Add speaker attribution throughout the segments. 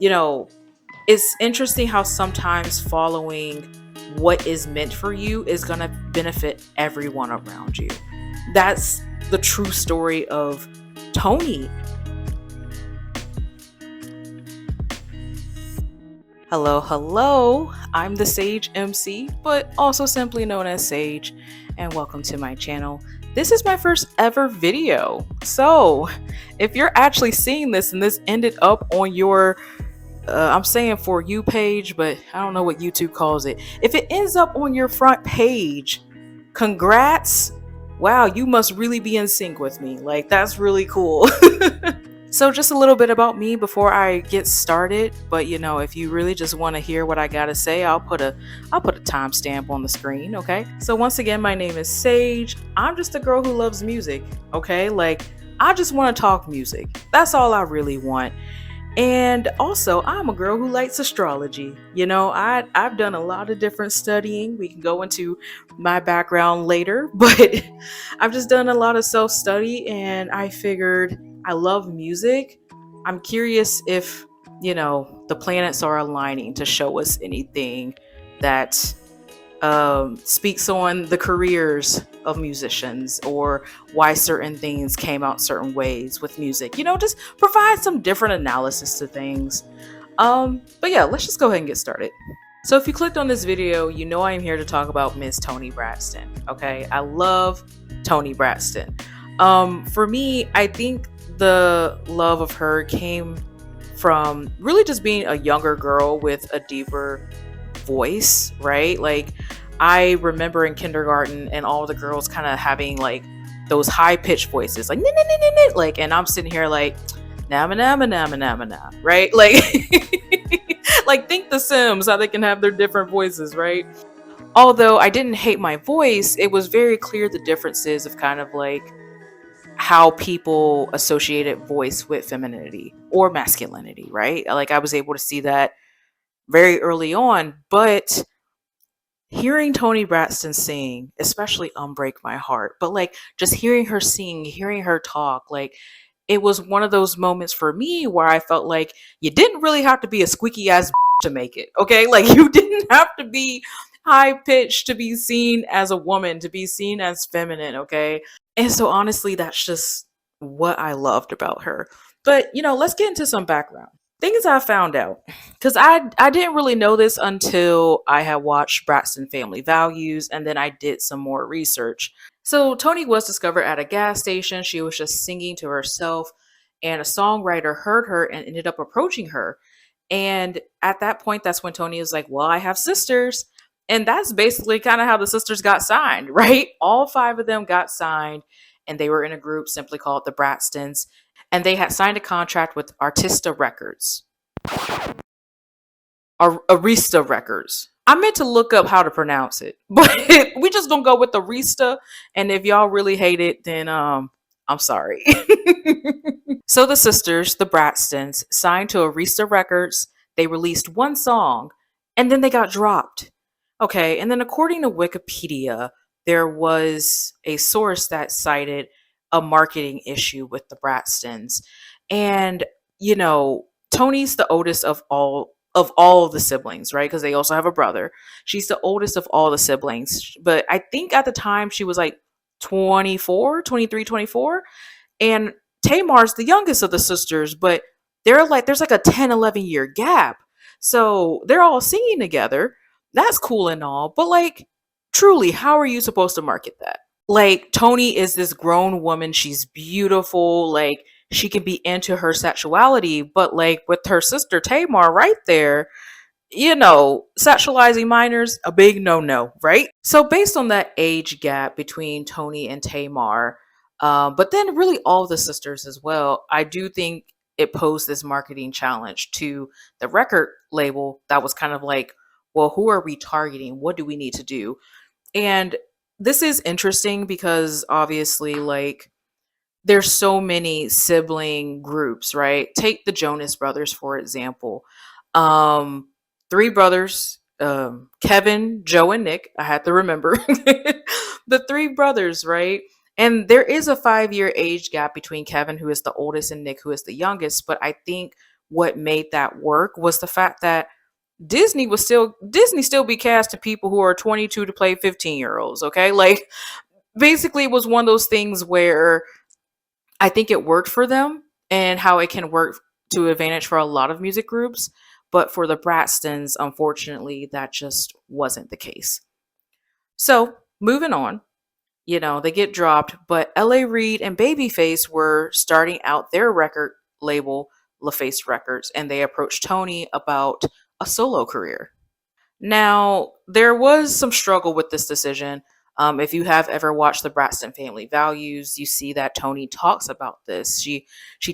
Speaker 1: you know, it's interesting how sometimes following what is meant for you is going to benefit everyone around you. That's the true story of Toni. Hello, hello. I'm the SageEmcee, but also simply known as Sage, and welcome to my channel. This is my first ever video. So, if you're actually seeing this and this ended up on your I'm saying for you page, but I don't know what YouTube calls it. If it ends up on your front page, congrats. Wow, you must really be in sync with me. Like, that's really cool. So just a little bit about me before I get started, but if you really just want to hear what I got to say, I'll put a timestamp on the screen, okay? So once again, my name is Sage. I'm just a girl who loves music, okay? Like, I just want to talk music. That's all I really want. And also, I'm a girl who likes astrology. I've done a lot of different studying. We can go into my background later, but I've just done a lot of self-study, and I figured I love music. I'm curious if, the planets are aligning to show us anything that speaks on the careers of musicians, or why certain things came out certain ways with music. Just provide some different analysis to things. But yeah, let's just go ahead and get started. So if you clicked on this video, I am here to talk about Miss Toni Braxton. Okay, I love Toni Braxton. For me, I think the love of her came from really just being a younger girl with a deeper voice, right? Like, I remember in kindergarten and all the girls kind of having like those high pitched voices, like like, and I'm sitting here like nama nama nama nama na, right? Like, like, think The Sims, how they can have their different voices, right? Although I didn't hate my voice, it was very clear the differences of kind of like how people associated voice with femininity or masculinity, right? Like, I was able to see that very early on. But hearing Toni Braxton sing, especially Unbreak My Heart, but like just hearing her sing, hearing her talk, like, it was one of those moments for me where I felt like you didn't really have to be a squeaky ass to make it, okay? Like, you didn't have to be high pitched to be seen as a woman, to be seen as feminine, okay? And so honestly, that's just what I loved about her. But let's get into some background things I found out, because I didn't really know this until I had watched Braxton Family Values, and then I did some more research. So Toni was discovered at a gas station. She was just singing to herself, and a songwriter heard her and ended up approaching her. And at that point, that's when Toni was like, well, I have sisters. And that's basically kind of how the sisters got signed, right? All five of them got signed, and they were in a group simply called the Braxtons. And they had signed a contract with Artista Records, or Arista Records. I meant to look up how to pronounce it, but we just gonna go with Arista. And if y'all really hate it, then I'm sorry. So the sisters, the Braxtons, signed to Arista Records. They released one song, and then they got dropped. Okay, and then according to Wikipedia, there was a source that cited a marketing issue with the Braxtons. And Toni's the oldest of all the siblings, right? Because they also have a brother. She's the oldest of all the siblings, but I think at the time she was like 24, 23, 24. And Tamar's the youngest of the sisters, but there's like a 10, 11 year gap. So they're all singing together. That's cool and all, but like, truly, how are you supposed to market that? Like, Toni is this grown woman. She's beautiful. Like, she can be into her sexuality, but like with her sister Tamar right there, sexualizing minors, a big no-no, right? So based on that age gap between Toni and Tamar, but then really all the sisters as well, I do think it posed this marketing challenge to the record label that was kind of like, well, who are we targeting? What do we need to do? And this is interesting because obviously, like, there's so many sibling groups, right? Take the Jonas Brothers, for example. Um, Three brothers, Kevin, Joe, and Nick. I had to remember the three brothers, right? And there is a 5 year age gap between Kevin, who is the oldest, and Nick, who is the youngest. But I think what made that work was the fact that Disney still be casting people who are 22 to play 15-year-olds, okay? Like basically it was one of those things where I think it worked for them and how it can work to advantage for a lot of music groups, but for the Braxtons, unfortunately, that just wasn't the case. So, moving on, they get dropped, but LA Reid and Babyface were starting out their record label, LaFace Records, and they approached Toni about a solo career. Now, there was some struggle with this decision. If you have ever watched the Braxton Family Values, you see that Toni talks about this. She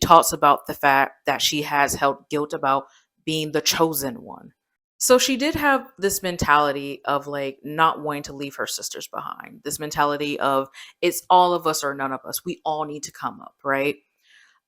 Speaker 1: talks about the fact that she has held guilt about being the chosen one. So she did have this mentality of like not wanting to leave her sisters behind. This mentality of it's all of us or none of us. We all need to come up, right?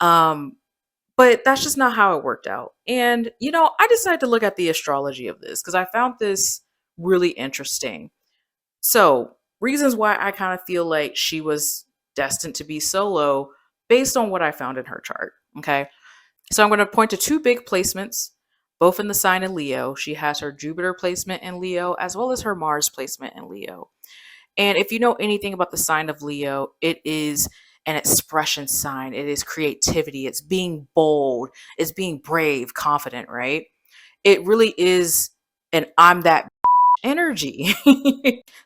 Speaker 1: Um, but that's just not how it worked out. And, I decided to look at the astrology of this because I found this really interesting. So, reasons why I kind of feel like she was destined to be solo based on what I found in her chart. Okay. So, I'm going to point to two big placements, both in the sign of Leo. She has her Jupiter placement in Leo as well as her Mars placement in Leo. And if you know anything about the sign of Leo, it is an expression sign. It is creativity. It's being bold. It's being brave, confident, right? It really is an I'm that energy.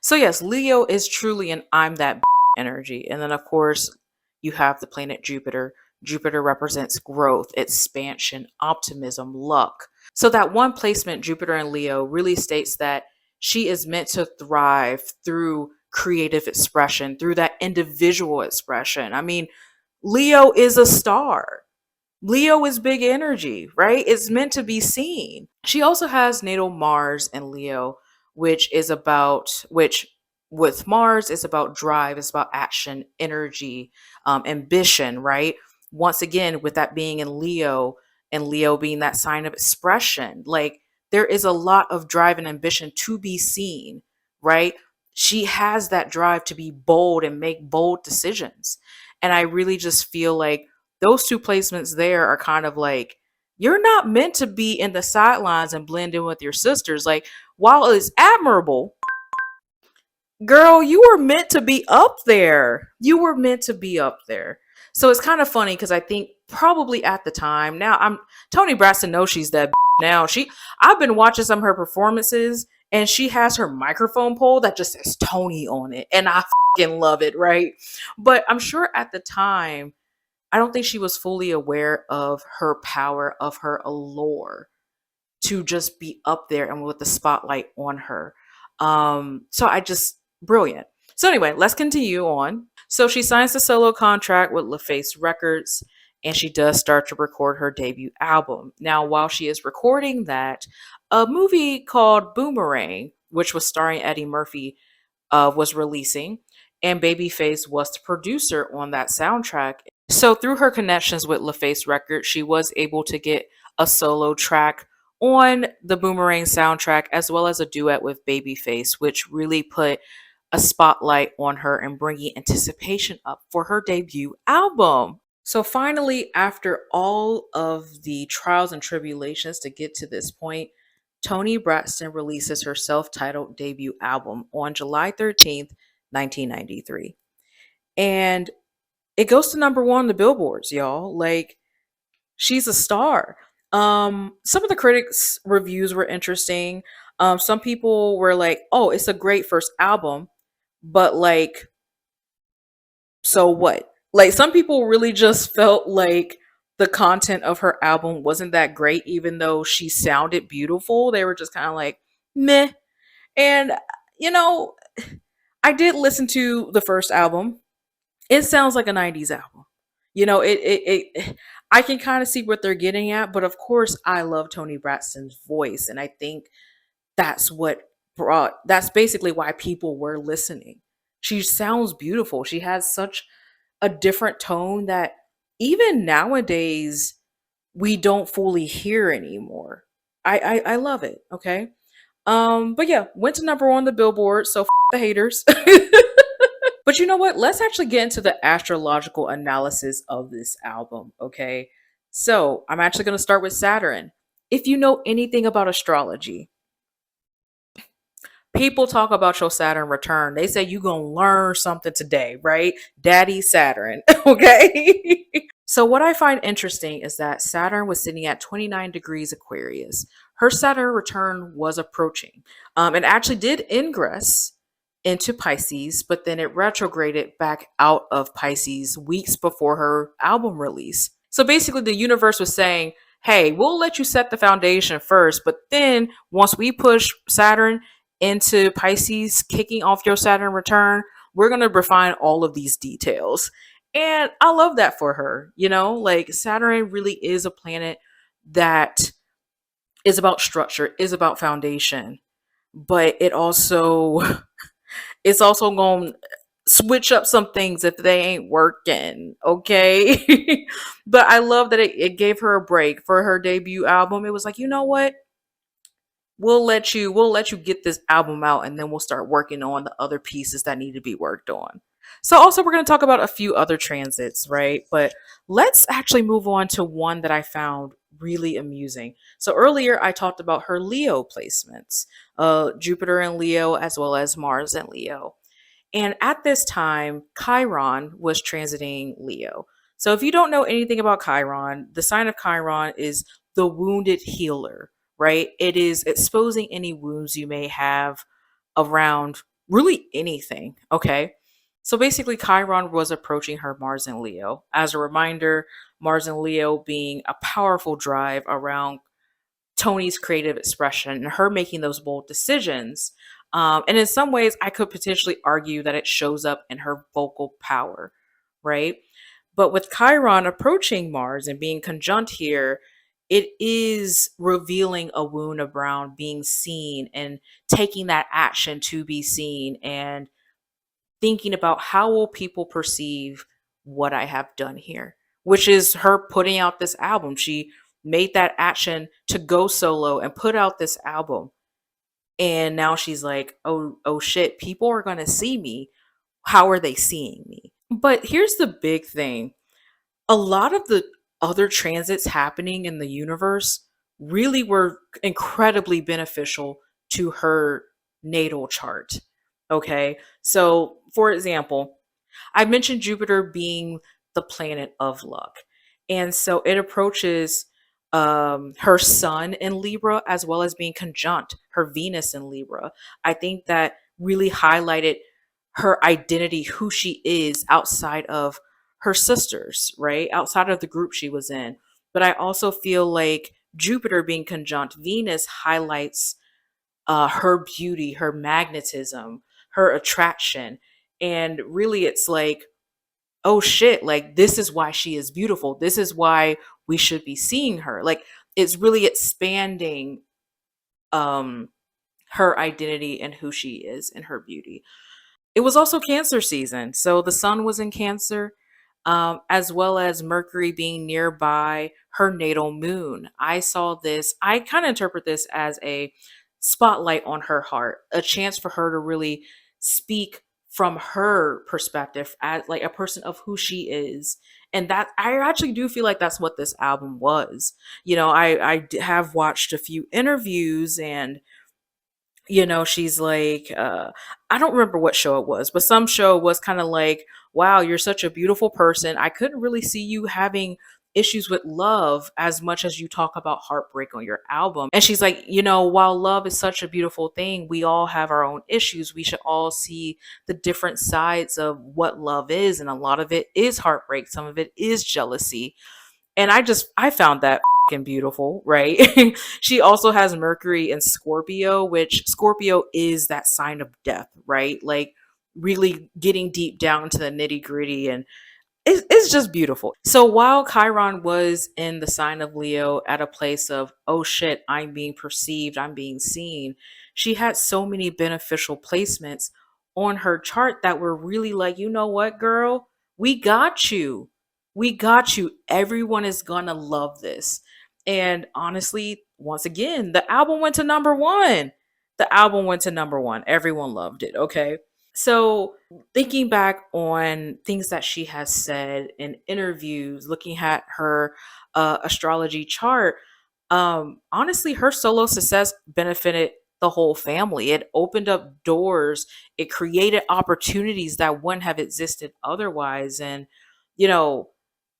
Speaker 1: So, yes, Leo is truly an I'm that energy. And then, of course, you have the planet Jupiter. Jupiter represents growth, expansion, optimism, luck. So that one placement, Jupiter and Leo, really states that she is meant to thrive through creative expression, through that individual expression. I mean, Leo is a star. Leo is big energy, right? It's meant to be seen. She also has natal Mars and Leo, which with Mars is about drive, it's about action, energy, ambition, right? Once again, with that being in Leo and Leo being that sign of expression, like there is a lot of drive and ambition to be seen, right? She has that drive to be bold and make bold decisions. And I really just feel like those two placements there are kind of like, you're not meant to be in the sidelines and blend in with your sisters. Like, while it's admirable, girl, you were meant to be up there. You were meant to be up there. So it's kind of funny because I think probably at the time, now I'm Toni Braxton knows she's that now. I've been watching some of her performances and she has her microphone pole that just says Toni on it. And I fucking love it, right? But I'm sure at the time, I don't think she was fully aware of her power, of her allure to just be up there and with the spotlight on her. So I just brilliant. So anyway, let's continue on. So she signs the solo contract with LaFace Records and she does start to record her debut album. Now, while she is recording that, a movie called Boomerang, which was starring Eddie Murphy, was releasing, and Babyface was the producer on that soundtrack. So through her connections with LaFace Records, she was able to get a solo track on the Boomerang soundtrack as well as a duet with Babyface, which really put a spotlight on her and bringing anticipation up for her debut album. So finally, after all of the trials and tribulations to get to this point, Toni Braxton releases her self-titled debut album on July 13th, 1993. And it goes to number one on the billboards, y'all. Like, she's a star. Some of the critics' reviews were interesting. Some people were like, "Oh, it's a great first album," but like, so what? Like, some people really just felt like the content of her album wasn't that great, even though she sounded beautiful. They were just kind of like, meh. And you know, I did listen to the first album. It sounds like a 90s album. It I can kind of see what they're getting at, but of course I love Toni Braxton's voice and I think that's basically why people were listening. She sounds beautiful. She has such a different tone that even nowadays we don't fully hear anymore. I love it, okay? But yeah, went to number one on the billboard, so the haters. But you know what? Let's actually get into the astrological analysis of this album, okay? So I'm actually going to start with Saturn. If you know anything about astrology, people talk about your Saturn return. They say you're going to learn something today, right? Daddy Saturn. Okay. So, what I find interesting is that Saturn was sitting at 29 degrees Aquarius. Her Saturn return was approaching. It actually did ingress into Pisces, but then it retrograded back out of Pisces weeks before her album release. So, basically, the universe was saying, hey, we'll let you set the foundation first, but then once we push Saturn into Pisces, kicking off your Saturn return, we're going to refine all of these details. And I love that for her. Like Saturn really is a planet that is about structure, is about foundation, but it's also going to switch up some things if they ain't working, okay? But I love that it gave her a break for her debut album. It was like, you know what? We'll let you get this album out, and then we'll start working on the other pieces that need to be worked on. So also we're going to talk about a few other transits, right? But let's actually move on to one that I found really amusing. So earlier I talked about her Leo placements, Jupiter in Leo as well as Mars in Leo. And at this time, Chiron was transiting Leo. So if you don't know anything about Chiron, the sign of Chiron is the wounded healer, right? It is exposing any wounds you may have around really anything, okay? So basically, Chiron was approaching her Mars and Leo. As a reminder, Mars and Leo being a powerful drive around Toni's creative expression and her making those bold decisions. And in some ways, I could potentially argue that it shows up in her vocal power, right? But with Chiron approaching Mars and being conjunct here, it is revealing a wound around being seen and taking that action to be seen and thinking about how will people perceive what I have done here, which is her putting out this album. She made that action to go solo and put out this album. And now she's like, oh shit, people are going to see me. How are they seeing me? But here's the big thing. A lot of the other transits happening in the universe really were incredibly beneficial to her natal chart. Okay. So, for example, I mentioned Jupiter being the planet of luck. And so it approaches her sun in Libra as well as being conjunct her Venus in Libra. I think that really highlighted her identity, who she is outside of her sisters, right? Outside of the group she was in. But I also feel like Jupiter being conjunct Venus highlights her beauty, her magnetism, her attraction. And really, it's like, oh shit, like this is why she is beautiful. This is why we should be seeing her. Like it's really expanding um her identity and who she is and her beauty. It was also Cancer season. So the sun was in Cancer, as well as Mercury being nearby her natal moon. I saw this, I kind of interpret this as a spotlight on her heart, a chance for her to really speak from her perspective as like a person of who she is. And that I actually do feel like that's what this album was. Have watched a few interviews and she's like, I don't remember what show it was, but some show was kind of like, wow, you're such a beautiful person. I couldn't really see you having issues with love as much as you talk about heartbreak on your album. And she's like, while love is such a beautiful thing, we all have our own issues. We should all see the different sides of what love is. And a lot of it is heartbreak, some of it is jealousy. And I found that beautiful, right? She also has Mercury in Scorpio, which Scorpio is that sign of death, right? Like really getting deep down to the nitty gritty, and it's just beautiful. So while Chiron was in the sign of Leo at a place of, oh shit, I'm being perceived, I'm being seen, she had so many beneficial placements on her chart that were really like, you know what, girl? We got you. We got you. Everyone is gonna love this. And honestly, once again, the album went to number one. The album went to number one. Everyone loved it. Okay. So, thinking back on things that she has said in interviews, looking at her astrology chart, honestly, her solo success benefited the whole family. It opened up doors, it created opportunities that wouldn't have existed otherwise. And, you know,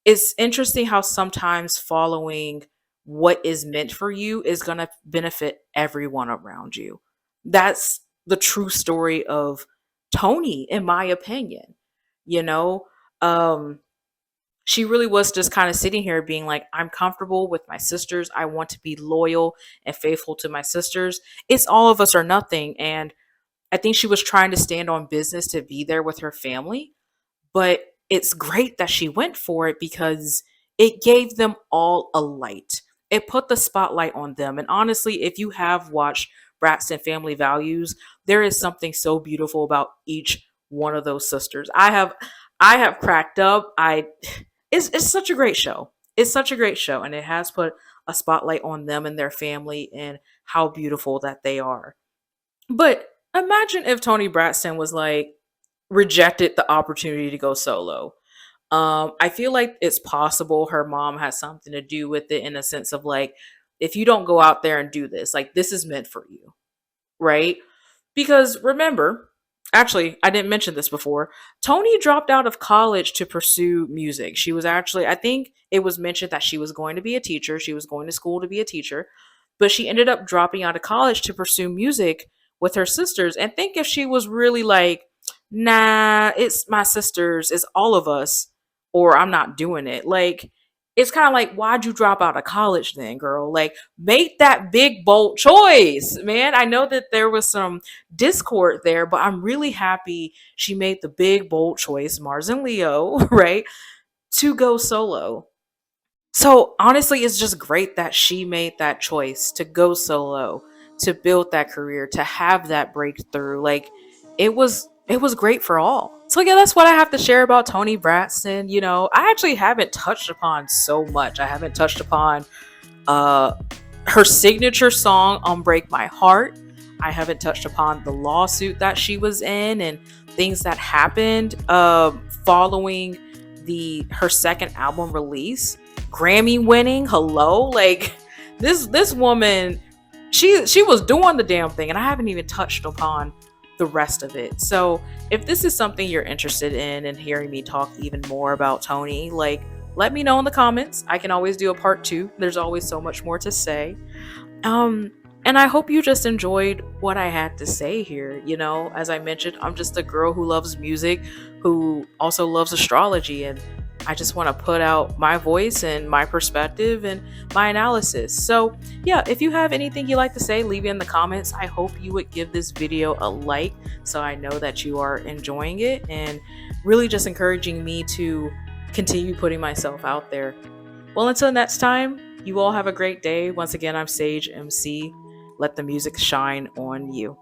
Speaker 1: it's interesting how sometimes following what is meant for you is going to benefit everyone around you. That's the true story of Toni, in my opinion. You know, um, she really was just kind of sitting here being like, I'm comfortable with my sisters. I want to be loyal and faithful to my sisters. It's all of us or nothing. And I think she was trying to stand on business to be there with her family, but it's great that she went for it because it gave them all a light. It put the spotlight on them. And honestly, if you have watched Braxton Family Values, there is something so beautiful about each one of those sisters. I have cracked up. I it's such a great show. It's such a great show, and it has put a spotlight on them and their family and how beautiful that they are. But imagine if Toni Braxton was like rejected the opportunity to go solo. I feel like it's possible her mom has something to do with it in a sense of like, if you don't go out there and do this, like this is meant for you, right? Because remember, actually, I didn't mention this before. Toni dropped out of college to pursue music. She was actually, I think it was mentioned that she was going to be a teacher. She was going to school to be a teacher, but she ended up dropping out of college to pursue music with her sisters. And think if she was really like, nah, it's my sisters, it's all of us, or I'm not doing it. Like, it's kind of like, why'd you drop out of college then, girl? Like, make that big, bold choice, man. I know that there was some discord there, but I'm really happy she made the big, bold choice, Mars and Leo, right, to go solo. So honestly, it's just great that she made that choice to go solo, to build that career, to have that breakthrough. Like it was great for all. So yeah, that's what I have to share about Toni Braxton. I actually haven't touched upon so much. I haven't touched upon uh her signature song on Break My Heart. I haven't touched upon the lawsuit that she was in and things that happened following the her second album release. Grammy winning, hello, like this woman, she was doing the damn thing, and I haven't even touched upon the rest of it. So if this is something you're interested in and hearing me talk even more about Toni, like let me know in the comments. I can always do a part two. There's always so much more to say. Um, and I hope you just enjoyed what I had to say here. As I mentioned, I'm just a girl who loves music, who also loves astrology, and I just want to put out my voice and my perspective and my analysis. So, yeah, if you have anything you'd like to say, leave it in the comments. I hope you would give this video a like so I know that you are enjoying it and really just encouraging me to continue putting myself out there. Well, until next time, you all have a great day. Once again, I'm SageEmcee. Let the music shine on you.